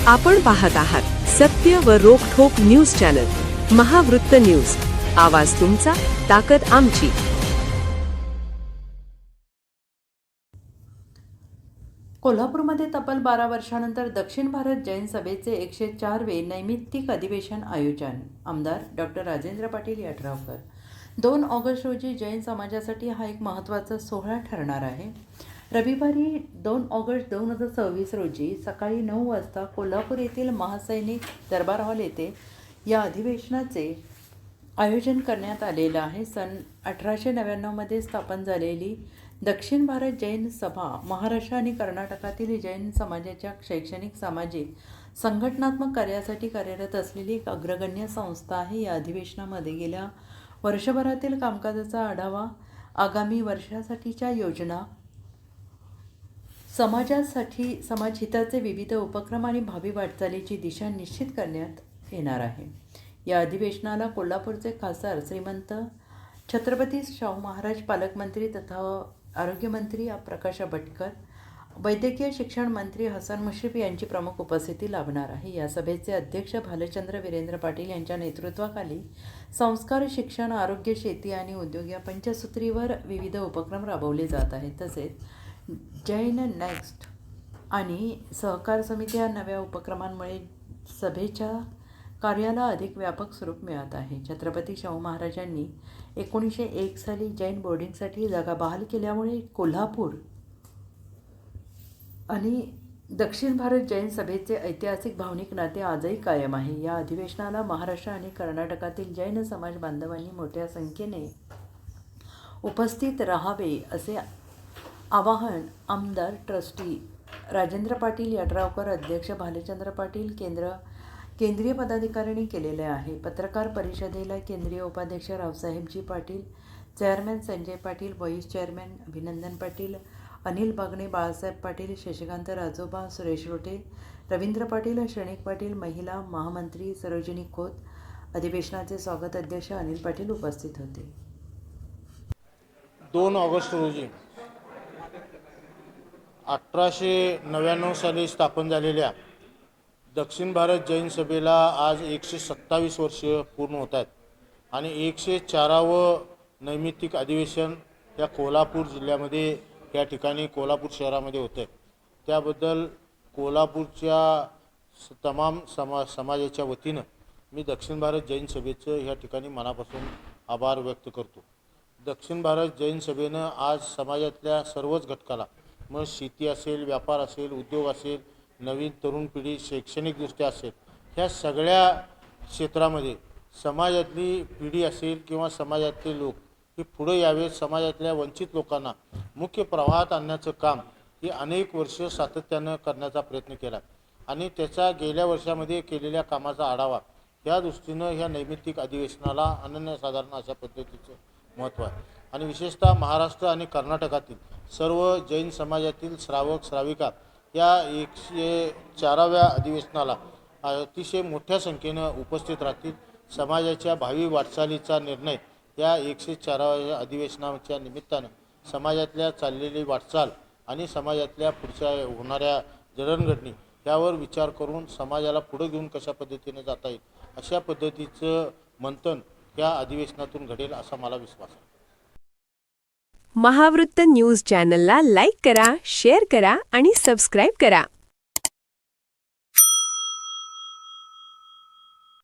आपण पाहत आहात सत्य व रोखठोक न्यूज चॅनल महावृत्त न्यूज. आवाज तुमचा, ताकद आमची. कोल्हापूरमध्ये तब्बल 12 वर्षांनंतर दक्षिण भारत जैन सभेचे 104वे नैमित्तिक अधिवेशन आयोजन. आमदार डॉ. राजेंद्र पाटील यड्रावकर. 2 ऑगस्ट रोजी जैन समाजासाठी हा एक महत्त्वाचा सोहळा ठरणार आहे. रविवारी 2 ऑगस्ट 2026 रोजी सकाळी 9 वाजता कोल्हापूर येथील महासैनिक दरबार हॉल येथे या अधिवेशनाचे आयोजन करण्यात आलेलं आहे. सन 1899मध्ये स्थापन झालेली दक्षिण भारत जैन सभा महाराष्ट्र आणि कर्नाटकातील जैन समाजाच्या शैक्षणिक, सामाजिक, संघटनात्मक कार्यासाठी कार्यरत असलेली एक अग्रगण्य संस्था आहे. या अधिवेशनामध्ये गेल्या वर्षभरातील कामकाजाचा आढावा, आगामी वर्षासाठीच्या योजना, समाजहिताचे विविध उपक्रम आणि भावी वाटचालीची दिशा निश्चित करण्यात येणार आहे. या अधिवेशनाला कोल्हापूरचे खासदार श्रीमंत छत्रपती शाहू महाराज, पालकमंत्री तथा आरोग्यमंत्री प्रकाश आंबेडकर, वैद्यकीय शिक्षण मंत्री हसन मुश्रीफ यांची प्रमुख उपस्थिती लाभणार आहे. या सभेचे अध्यक्ष भालचंद्र वीरेंद्र पाटील यांच्या नेतृत्वाखाली संस्कार, शिक्षण, आरोग्य, शेती आणि उद्योग या पंचसूत्रीवर विविध उपक्रम राबवले जात आहेत. तसेच जैन नेक्स्ट आणि सहकार समिती या नव्या उपक्रमांमुळे सभेच्या कार्याला अधिक व्यापक स्वरूप मिळत आहे. छत्रपती शाहू महाराजांनी 1901 साली जैन बोर्डिंगसाठी जागा बहाल केल्यामुळे कोल्हापूर आणि दक्षिण भारत जैन सभेचे ऐतिहासिक भावनिक नाते आजही कायम आहे. या अधिवेशनाला महाराष्ट्र आणि कर्नाटकातील जैन समाज बांधवांनी मोठ्या संख्येने उपस्थित राहावे असे आवाहन आमदार ट्रस्टी राजेंद्र पाटील यड्रावकर, अध्यक्ष भालचंद्र पाटील, केंद्रीय पदाधिकाऱ्यांनी केलेले आहे. पत्रकार परिषदेला केंद्रीय उपाध्यक्ष Raosahebji Patil, chairman Sanjay Patil, vice chairman Abhinandan Patil, Anil Bagne, Balasaheb Patil, Shashikant Rajoba, Suresh रोटे, रवींद्र पाटील, श्रेणिक पाटील, महिला महामंत्री सरोजिनी खोत, अधिवेशनाचे स्वागत अध्यक्ष अनिल पाटील उपस्थित होते. 2 ऑगस्ट रोजी 1899 साली स्थापन झालेल्या दक्षिण भारत जैन सभेला आज 127 वर्ष पूर्ण होत आहेत आणि 104वे नैमित्तिक अधिवेशन या कोल्हापूर जिल्ह्यामध्ये या ठिकाणी कोल्हापूर शहरामध्ये होतं आहे. त्याबद्दल कोल्हापूरच्या तमाम समाजाच्या वतीनं मी दक्षिण भारत जैन सभेचं ह्या ठिकाणी मनापासून आभार व्यक्त करतो. दक्षिण भारत जैन सभेनं आज समाजातल्या सर्वच घटकाला, मग शेती असेल, व्यापार असेल, उद्योग असेल, नवीन तरुण पिढी शैक्षणिकदृष्ट्या असेल, ह्या सगळ्या क्षेत्रामध्ये समाजातली पिढी असेल किंवा समाजातले लोक हे पुढे यावेत. समाजातल्या वंचित लोकांना मुख्य प्रवाहात आणण्याचं काम हे अनेक वर्ष सातत्यानं करण्याचा प्रयत्न केला आणि त्याचा गेल्या वर्षामध्ये केलेल्या कामाचा आढावा या दृष्टीनं ह्या नैमित्तिक अधिवेशनाला अनन्यसाधारण अशा पद्धतीचं महत्त्व आहे. आणि विशेषतः महाराष्ट्र आणि कर्नाटकातील सर्व जैन समाजातील श्रावक श्राविका या 104व्या अधिवेशनाला अतिशय मोठ्या संख्येनं उपस्थित राहतील. समाजाच्या भावी वाटचालीचा निर्णय या 104व्या अधिवेशनाच्या निमित्तानं समाजातल्या चाललेली वाटचाल आणि समाजातल्या पुढच्या होणाऱ्या जडणघडणी यावर विचार करून समाजाला पुढे घेऊन कशा पद्धतीने जाता येईल अशा पद्धतीचं मंथन या अधिवेशनातून घडेल असा मला विश्वास आहे. महावृत्त न्यूज चॅनलला लाईक करा, शेअर करा आणि सबस्क्राईब करा.